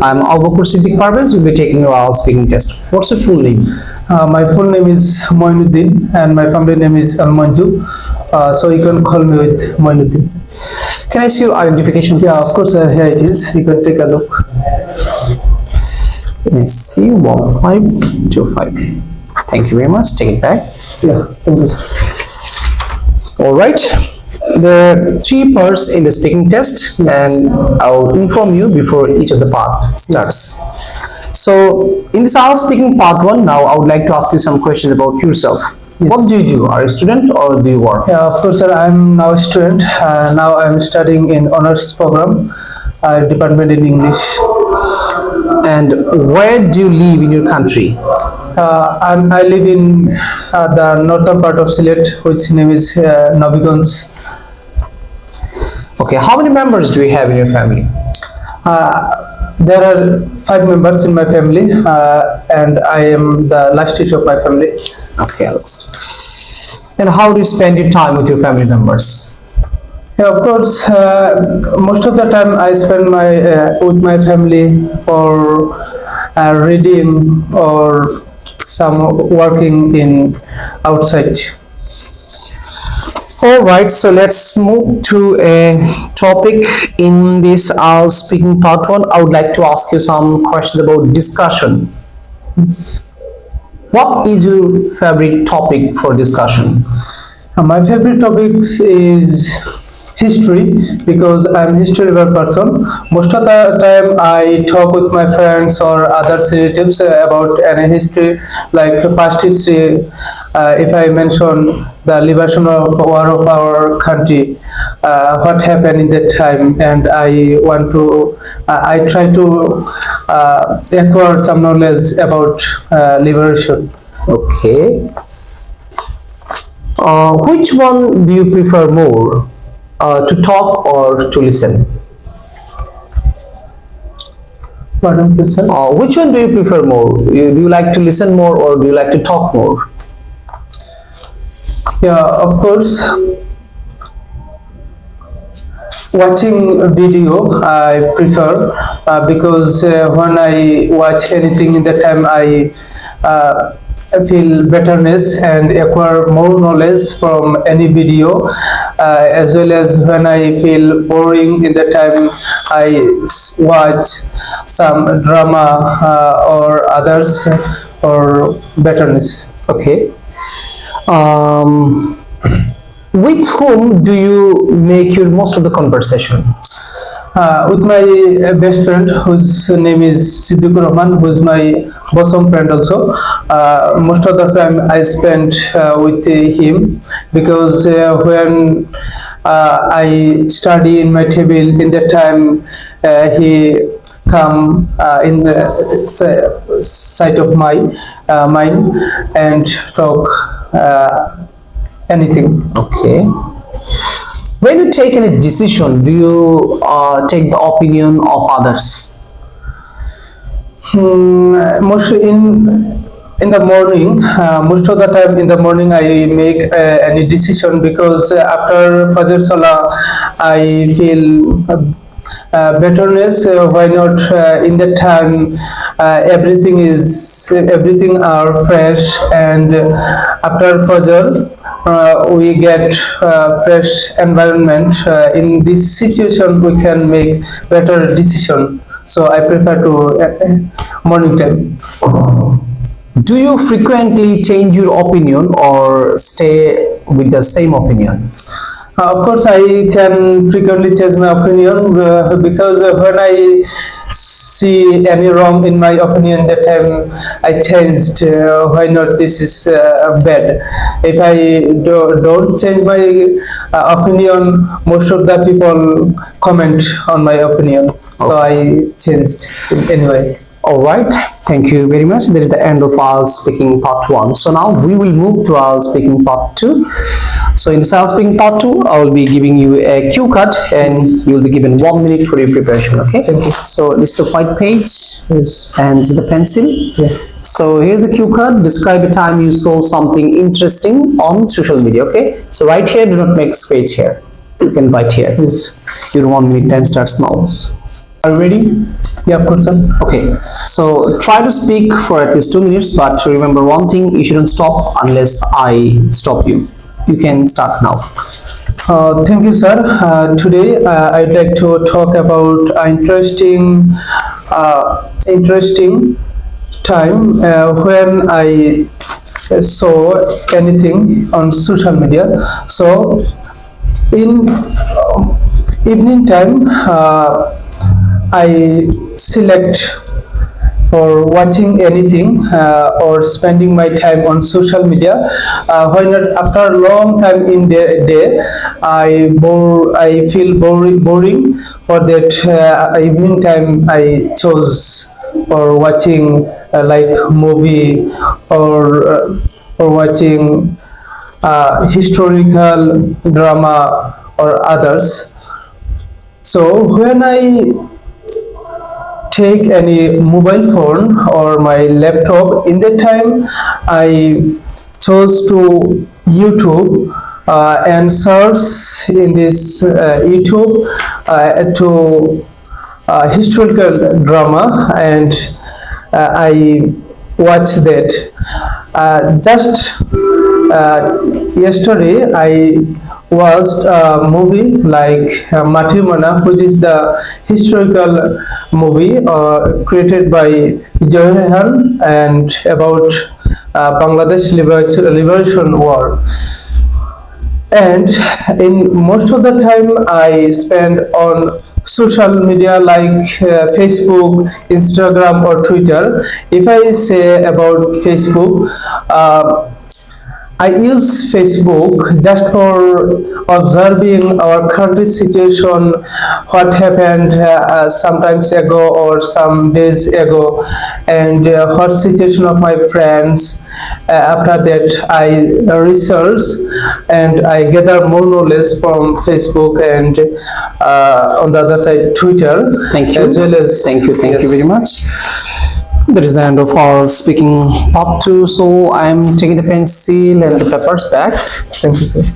I'm Abu Siddiq Parvez. We'll be taking your IELTS speaking test. What's your full name? My full name is Moinuddin and my family name is Al Manju. So you can call me with Moinuddin. Can I see your identification? Yeah, of course, here it is. You can take a look. SC 1525. Thank you very much. Take it back. Yeah, thank you. All right. There are 3 parts in the speaking test, and I'll inform you before each of the parts starts. So, in this IELTS speaking part 1, now I would like to ask you some questions about yourself. Yes. What do you do? Are you a student or do you work? Yeah, of course, sir. I'm now a student. Now I'm studying in honors program, department in English. And where do you live in your country? I live in the northern part of Sylhet, which name is Nabiganj. Okay, how many members do you have in your family? There are 5 members in my family, and I am the last of my family. Okay, and how do you spend your time with your family members? Yeah, of course, most of the time I spend with my family for reading or some working in outside. All right, so let's move to a topic in this IELTS speaking part 1. I would like to ask you some questions about discussion. Yes. What is your favorite topic for discussion? My favorite topics is history, because I'm a history person. Most of the time I talk with my friends or other relatives about any history, like past history. If I mention the liberation of war of our country, what happened in that time, and I try to acquire some knowledge about liberation. Okay. Which one do you prefer more? To talk or to listen? Pardon, please, sir? Which one do you prefer more? Do you like to listen more or do you like to talk more? Yeah, of course. Watching a video I prefer, because when I watch anything in that time I feel betterness and acquire more knowledge from any video, as well as when I feel boring in the time I watch some drama or others for betterness. Okay. With whom do you make your most of the conversation? With my best friend, whose name is Siddiqur Rahman, who is my bosom friend also. Most of the time I spend with him, because when I study in my table, in that time he come in the side of mine and talk anything. Okay. When you take any decision, do you take the opinion of others? Mostly in the morning, most of the time in the morning I make any decision, because after Fajr Salah I feel betterness. Why not in that time everything are fresh, and after Fajr we get fresh environment. In this situation we can make better decision, so I prefer to morning time. Do you frequently change your opinion or stay with the same opinion? Of course, I can frequently change my opinion, because when I see any wrong in my opinion, that time I changed. Why not? This is bad. If I don't change my opinion, most of the people comment on my opinion. So I changed anyway. All right. Thank you very much. That is the end of IELTS speaking part 1. So now we will move to IELTS speaking part 2. So in this IELTS speaking part 2, I will be giving you a cue card and you will be given 1 minute for your preparation. Okay. Thank you. So this is the white page. Yes. And the pencil. Yeah. So here's the cue card. Describe a time you saw something interesting on social media. Okay. So right here, do not make space here. You can write here. Yes. Your 1 minute time starts now. Are you ready? Yeah, Kursan. Okay, so try to speak for at least 2 minutes, but remember one thing, you shouldn't stop unless I stop you. You can start now. Thank you, sir. Today, I'd like to talk about interesting time when I saw anything on social media. So, in evening time, I select for watching anything or spending my time on social media. When after a long time in the day, I feel boring. For that evening time, I chose for watching like movie or watching historical drama or others. So when I take any mobile phone or my laptop, in that time I chose to YouTube and search in this YouTube to historical drama, and I watch that. Just yesterday I watched a movie like Matrimona, which is the historical movie created by Jawaharlal and about Bangladesh liberation war. And in most of the time I spend on social media like Facebook, Instagram or Twitter. If I say about Facebook, I use Facebook just for observing our country situation, what happened sometimes ago or some days ago, and what situation of my friends. After that, I research and I gather more knowledge from Facebook and on the other side, Twitter. Thank you. As well as Thank you yes. very much. That is the end of our speaking part 2. So I'm taking the pencil and the papers back. Thank you, sir.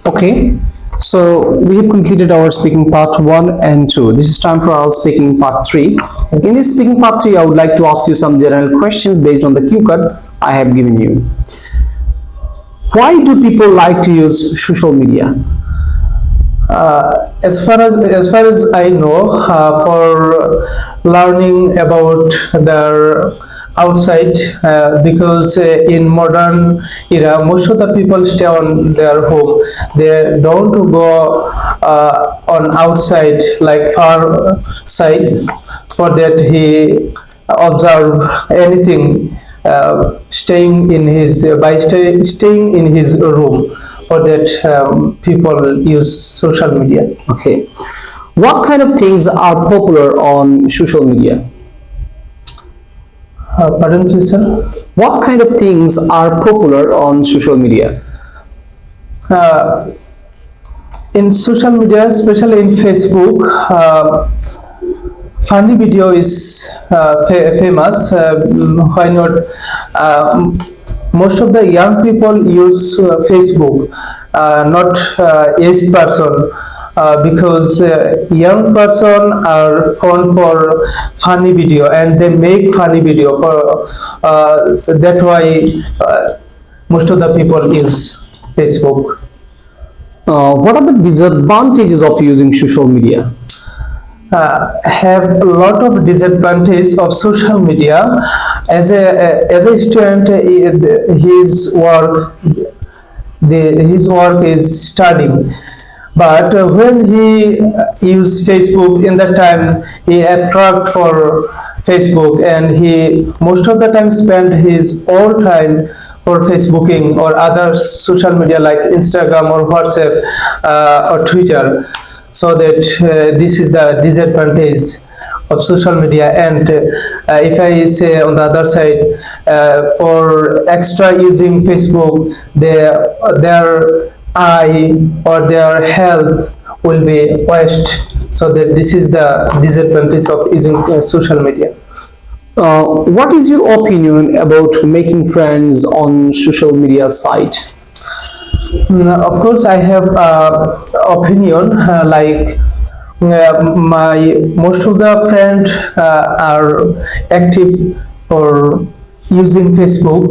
Okay, so we have completed our speaking part 1 and 2. This is time for our speaking part 3. In this speaking part 3, I would like to ask you some general questions based on the cue card I have given you. Why do people like to use social media? As far as I know, for learning about their outside, because in modern era most of the people stay on their home. They don't go on outside like far side. For that he observe anything staying in his staying in his room. For that people use social media. Okay, what kind of things are popular on social media? Pardon please, sir. What kind of things are popular on social media? In social media, especially in Facebook, funny video is famous. Why not? Most of the young people use Facebook, not aged person, because young person are fond for funny video and they make funny video for. So that's why most of the people use Facebook. What are the disadvantages of using social media? Have a lot of disadvantage of social media. As a student, his work is studying, but when he use Facebook, in that time he attract for Facebook and he most of the time spend his all time for Facebooking or other social media like Instagram or WhatsApp or Twitter. So that this is the disadvantage of social media. And if I say on the other side, for extra using Facebook, their eye or their health will be wasted. So that this is the disadvantage of using social media. What is your opinion about making friends on social media site? Of course, I have opinion like My most of the friends are active or using Facebook,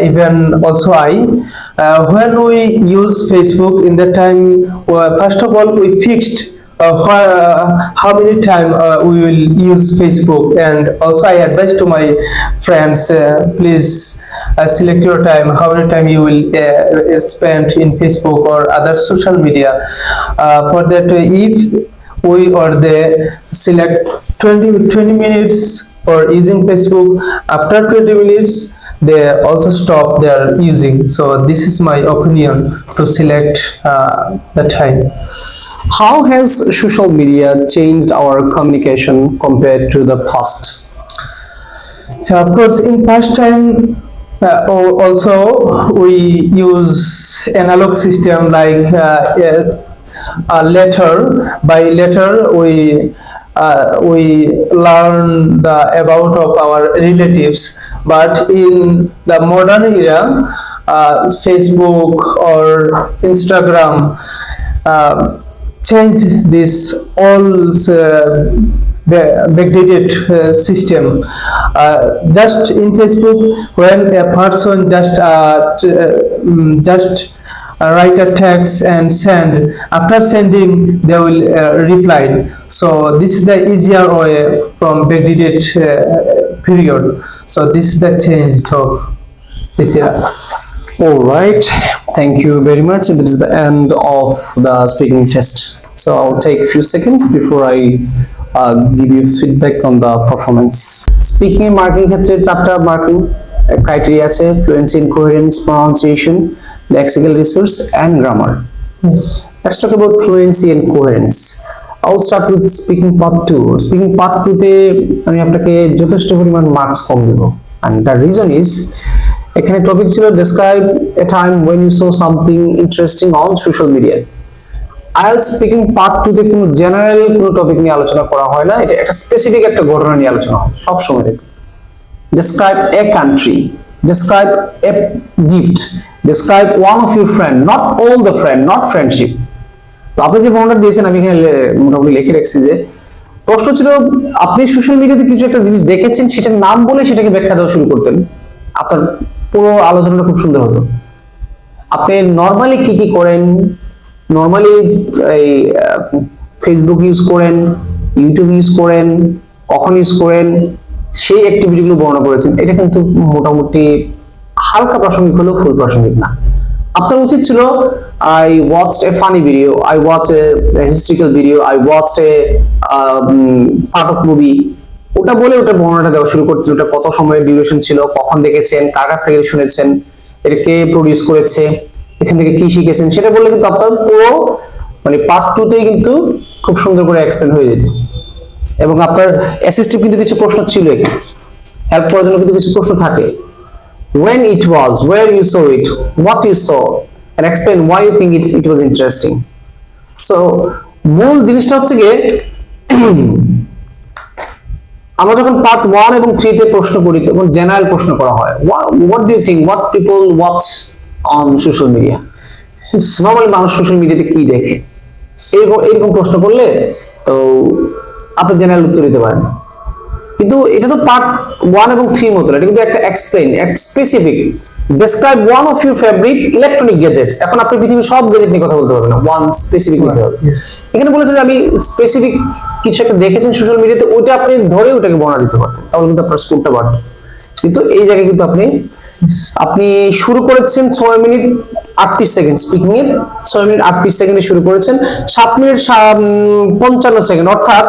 even also I. When we use Facebook, in that time, first of all, we fixed how many time we will use Facebook, and also I advise to my friends, please select your time, how many time you will spend in Facebook or other social media. For that, if we or they select 20 minutes for using Facebook, after 20 minutes they also stop their using. So this is my opinion to select the time. How has social media changed our communication compared to the past? Of course, in past time, also we use analog system like a letter. By letter, we learn the about of our relatives. But in the modern era, Facebook or Instagram change this all backdated system. Just in Facebook, when a person just write a text and send, after sending they will reply. So this is the easier way from backdated period. So this is the change of this era. All right, thank you very much. This is the end of the speaking test. So I'll take a few seconds before I give you feedback on the performance. Speaking marking ক্ষেত্রে চারটা marking criteria আছে: fluency in coherence, pronunciation, lexical resource and grammar. Yes. Let's talk about fluency and coherence. I'll start with speaking part 2. Speaking part 2 তে আমি আপনাকে যথেষ্ট পরিমাণ marks কম দেব, and the reason is এখানে টপিক ছিল describe a time when you saw something interesting on social media. IELTS speaking part 2 তে কোনো জেনারেল কোনো টপিক নিয়ে আলোচনা করা হয় না, এটা একটা স্পেসিফিক একটা ঘটনা নিয়ে আলোচনা হয় সব সময়। describe a country, describe a gift, describe one of your friend, not all the friend, not friendship. তো আপনি যে বর্ণনা দিয়েছেন আমি এখানে মোটামুটি লিখে রাখছি যে প্রশ্ন ছিল আপনি সোশ্যাল মিডিয়াতে কিছু একটা জিনিস দেখেছেন, সেটার নাম বলে সেটাকে ব্যাখ্যা দেওয়া শুরু করতেন, আপনার পুরো আলোচনাটা খুব সুন্দর হতো। আপনি নরমালি কি কি করেন, নরমালি এই ফেসবুক ইউজ করেন, ইউটিউব ইউজ করেন, কখন ইউজ করেন, সেই অ্যাক্টিভিটিগুলো বর্ণনা করেছেন। এটা কিন্তু মোটামুটি হালকা প্রাসঙ্গিক হলেও ফুল প্রাসঙ্গিক না। আপনার উচিত ছিল I watched a funny video, I watched a historical video, I watched a part of movie, ওটা বলে ওটা বর্ণনাটা দেওয়া শুরু করতে, ওটা কত সময়ের ডিউরেশন ছিল, কখন দেখেছেন, কার কাছ থেকে শুনেছেন, এটা কে প্রডিউস করেছে, এখান থেকে কি শিখেছেন, সেটা বললে কিন্তু আপনার পুরো মানে পার্ট 2 তেই কিন্তু খুব সুন্দর করে এক্সপ্লেন হয়ে যেত। এবং আপনার অ্যাসিস্টিভ কিন্তু কিছু প্রশ্ন ছিল, এখানে হেল্প করার জন্য কিন্তু কিছু প্রশ্ন থাকে। when it was, where you saw it, what you saw, and explain why you think it was interesting. So মূল জিনিসটা হচ্ছে গিয়ে আমরা যখন পার্ট 1 এবং 3 তে প্রশ্ন করি তখন জেনারেল প্রশ্ন করা হয়, what do you think, what people watch on social media. Normally মানুষ সোশ্যাল মিডিয়াতে কি দেখে, এরকম প্রশ্ন করলে তো আপনি জেনারেল উত্তর দিতে পারেন। কিন্তু এটা তো পার্ট 1 এবং 3 মতো, এটা কিন্তু একটা এক্সপ্লেইন, একটা specific describe one of your favourite electronic gadgets. এখন আপনি পৃথিবীর সব গ্যাজেট নিয়ে কথা বলতে পারবেন না, ওয়ান স্পেসিফিক নিতে হবে। এখানে বলেছে যে আমি স্পেসিফিক কিছু একটা দেখেছেন সোশ্যাল মিডিয়াতে, ওইটা আপনি ধরে ওটাকে বর্ণনা দিতে পারতেন, তাহলে কিন্তু আপনার স্কোরটা বাড়তো। কিন্তু এই জায়গায় কিন্তু আপনি শুরু করেছেন 6 মিনিট 38 সেকেন্ড স্পিকিং এর, 6 মিনিট 38 সেকেন্ডে শুরু করেছেন, 7 মিনিট 55 সেকেন্ড, অর্থাৎ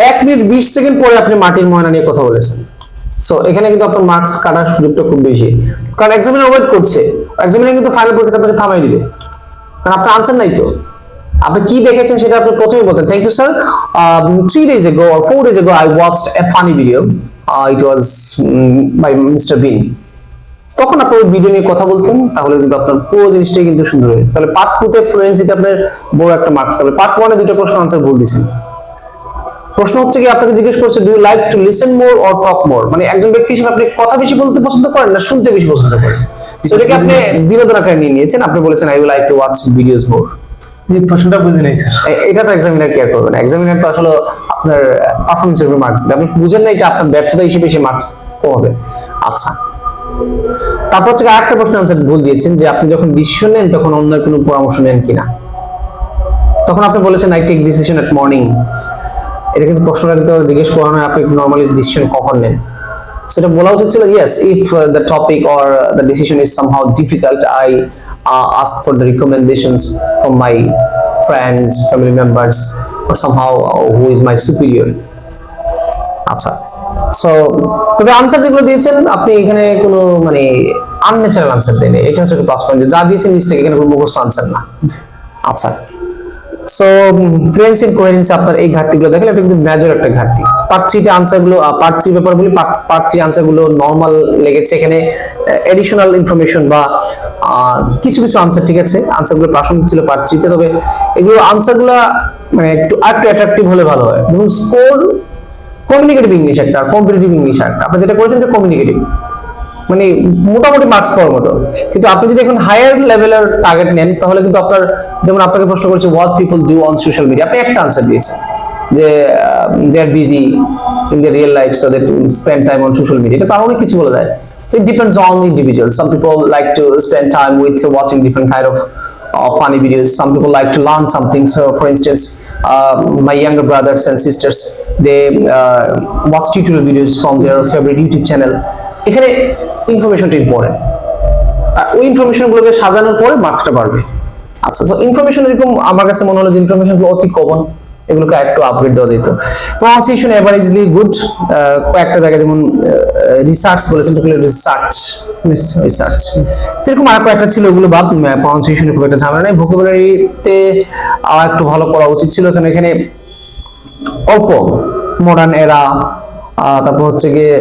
1 মিনিট 20 সেকেন্ড পরে আপনি মাটির ময়না নিয়ে কথা বলেছেন। সো এখানে কিন্তু আপনার মার্কস কাটার সুযোগটা খুব বেশি, কারণ এক্সামিনার ওয়েট করছে, এক্সামিনার কিন্তু ফাইনাল পরীক্ষাতে আপনাকে থামাই দিবে, কারণ আপনার আনসার নাই তো। আপনি কি দেখেছেন সেটা আপনি প্রথমেই বলতেন, thank you sir, 3 days ago or 4 days ago I watched a funny video, it was by Mr. Bean. তখন আপনি ওই ভিডিও নিয়ে কথা বলতেন, তাহলে কিন্তু আপনার পুরো জিনিসটাই কিন্তু সুন্দর হবে। তাহলে পার্ট 2 তে ফ্লুয়েন্সিতে আপনার বড় একটা মার্কস পাবে। পার্ট 1 এ দুটো প্রশ্ন আনসার ভুল দিয়েছেন। প্রশ্ন হচ্ছে কি আপনাকে জিজ্ঞেস করছে do you like to listen more or talk more, মানে একজন ব্যক্তি হিসেবে আপনি কথা বেশি বলতে পছন্দ করেন না শুনতে বেশি পছন্দ করেন। সো এটাকে আপনি বিনোদন আকারে নিয়ে নিয়েছেন, আপনি বলেছেন I will like to watch videos more. জি, প্রশ্নটা বুঝে নাই স্যার। এটা তো এক্সামিনার কেয়ার করবে না, এক্সামিনার তো আসলে আপনার পারফরমেন্সের উপর মার্কস দেবে, আপনি বুঝেন না এটা আপনার ব্যর্থতা হিসেবে সে মার্কস কমাবে। আচ্ছা, তারপর হচ্ছে আরেকটা প্রশ্ন আনসার ভুল দিয়েছেন যে আপনি যখন ডিসিশন নেন তখন অন্যের কোনো পরামর্শ নেন কিনা। তখন আপনি বলেছেন I take decision at morning, এটা কিন্তু প্রশ্নটা কিন্তু জিজ্ঞেস করা হয় আপনি নর্মালি ডিসিশন কখন নেন। সেটা বলা উচিত ছিল yes if the topic or the decision is somehow difficult I ask for the recommendations from my friends, family members or somehow who is my superior. আচ্ছা, সো তবে আনসার যেগুলো দিয়েছেন আপনি এখানে কোনো মানে আনন্যাচারাল আনসার দেন, এটা হচ্ছে প্লাস পয়েন্ট যা দিয়েছেন নিজ থেকে এখানে কোনো মুখস্থ আনসার না। আচ্ছা, সো ফ্লুয়েন্স ইন কোহেরেন্স আপনার এই ঘাটতিগুলো দেখেন, এটা কিন্তু মেজর একটা ঘাটতি। পার্ট 3 তে আনসারগুলো পার্ট 3 পেপার বলি, পার্ট 3 আনসারগুলো নরমাল লেগেছে, এখানে এডিশনাল ইনফরমেশন বা কিছু কিছু আনসার ঠিক আছে, আনসারগুলো প্রাসঙ্গিক ছিল পার্ট 3 তে, তবে এগুলো আনসারগুলো মানে একটু অ্যাট্রাকটিভ হলে ভালো হয়। এবং স্কোর কমিউনিকেটিভ ইংলিশ একটা, কম্পিটিটিভ ইংলিশ একটা, আপনি যেটা করেছেন এটা কমিউনিকেটিভ, মানে মোটামুটি মার্কস পাওয়ার মতো। কিন্তু আপনি যদি এখন হায়ার লেভেলের টার্গেট নেন তাহলে কিন্তু আপনার, যেমন আপনাকে প্রশ্ন করেছে what people do on social media, আপনি একটা আনসার দিয়েছেন যে they are busy in the real life so they spend time on social media, এটা তার অনেক কিছু বলা যায়। So it depends on individuals. Some people like to spend time with watching different kind of funny videos. Some people like to learn something. So, for instance, my younger brothers and sisters, they watch tutorial videos from their favorite YouTube channel. এখানে ইনফরমেশনটা important, ওই ইনফরমেশনগুলোকে সাজানোর পরে মার্কসটা বাড়বে। আচ্ছা, so information এরকম আমার কাছে মনে হলো যে ইনফরমেশনগুলো অতি কমন, এগুলোকে একটু আপগ্রেড দেওয়া যেত। প্রনাউন্সিয়েশন এভারেজলি গুড, কয়েকটা জায়গায় যেমন রিসার্চ বলেছেন, রিসার্চ এরকম আর কয়েকটা ছিল, ওগুলো বাদ, প্রনাউন্সিয়েশনে খুব একটা ঝামেলা নেই। ভোকাবুলারিতে একটু ভালো করা উচিত ছিল, এখানে অল্প মডার্ন এরা, তারপর হচ্ছে গিয়ে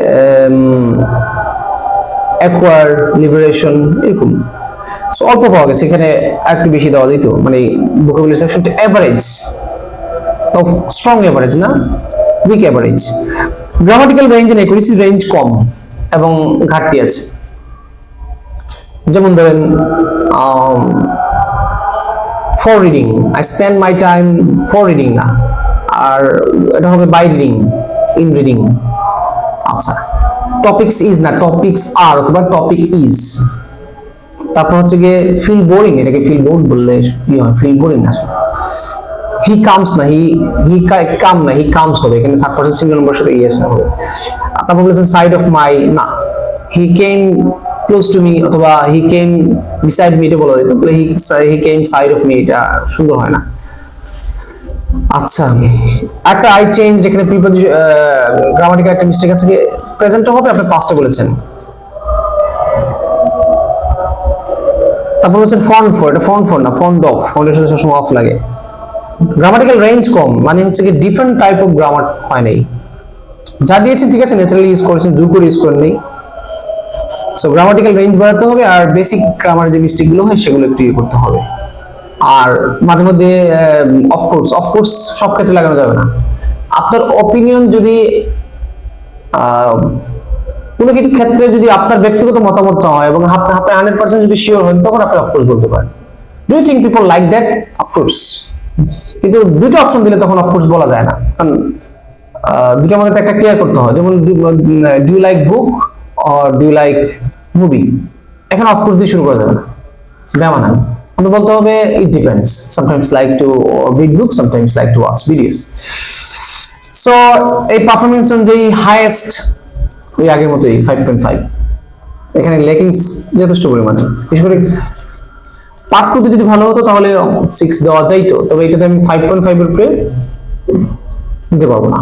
অ্যাকোয়ার, লিবারেশন, এরকম অল্প পাওয়া গেছে, এখানে একটু বেশি দেওয়া যেত, মানে ভোকাবুলারি সেকশনটা এভারেজ, স্ট্রং এভারেজ না, weak average. Grammatical range and accuracy range কম এবং ঘাটতি আছে। যেমন ধরেন for reading, I spend my time for reading না, আর এটা হবে বাই রিডিং, ইন রিডিং। আচ্ছা, টপিকস ইজ না, টপিকস আর অথবা টপিক ইজ। তারপর হচ্ছে গিয়ে ফিল বোরিং, এটাকে ফিল বোর্ড বললে কি হয়, ফিল বোরিং না, হি কামস না, হি কাম না, হি কামস হবে, এখানে থার্ড পারসন সিঙ্গেল নম্বরের সাথে ইয়েস হবে। তারপর বলেছেন সাইড অফ মাই না, হি কেম ক্লোজ টু মি অথবা হি কেম বিসাইড মি, এটা বলা যেত, বলে হি কেম সাইড অফ মি, এটা সুন্দর হয় না। আচ্ছা, একটা আই চেঞ্জ, এখানে গ্রামাটিক্যাল একটা মিস্টেক আছে, প্রেজেন্টটা হবে, আপনি পাস্টে বলেছেন। তারপর হচ্ছে ফন্ট ফর, এটা ফন্ট ফর না, ফন্ট অফ, ফন্টের সাথে সবসময় অফ লাগে। গ্রামাটিক্যাল রেঞ্জ কম, মানে হচ্ছে কি ডিফারেন্ট টাইপ অফ গ্রামার হয় নাই, যা দিয়েছেন ঠিক আছে ন্যাচারালি ইউজ করেছেন, জোর করে ইউজ করেন নেই। সো গ্রামাটিক্যাল রেঞ্জ বাড়াতে হবে, আর বেসিক গ্রামার যে মিস্টেক গুলো হয় সেগুলো একটু ইয়ে করতে হবে। আর মাঝে মধ্যে অফকোর্স সব ক্ষেত্রে লাগানো যাবে না। আপনার অপিনিয়ন যদি কোনো কিছু ক্ষেত্রে যদি আপনার ব্যক্তিগত মতামত চাওয়া হয় এবং আপনি 100% যদি শিওর হন, তখন আপনি অফকোর্স বলতে পারেন। Do you think people like that? Of course. কিন্তু দুটো অপশন দিলে তখন অফকোর্স বলা যায় না, কারণ দুটোর মধ্যে একটা ক্লিয়ার করতে হয়। যেমন do you like book or do you like movie, এখন অফকোর্স দিয়ে শুরু করা যাবে না, বেমানা। আপনি বলতে হবে it depends, sometimes like to read book, sometimes like to watch videos. So এই পারফরমেন্স অনুযায়ী হাইয়েস্ট ওই আগের মতোই 5.5, এখানে লেকিংস যথেষ্ট পরিমাণে। বিশেষ করে পার্ট 2 তে যদি ভালো হতো তাহলে 6 দেওয়া যাইতো, তবে এটাতে আমি 5.5 এর উপরে দিতে পারবো না।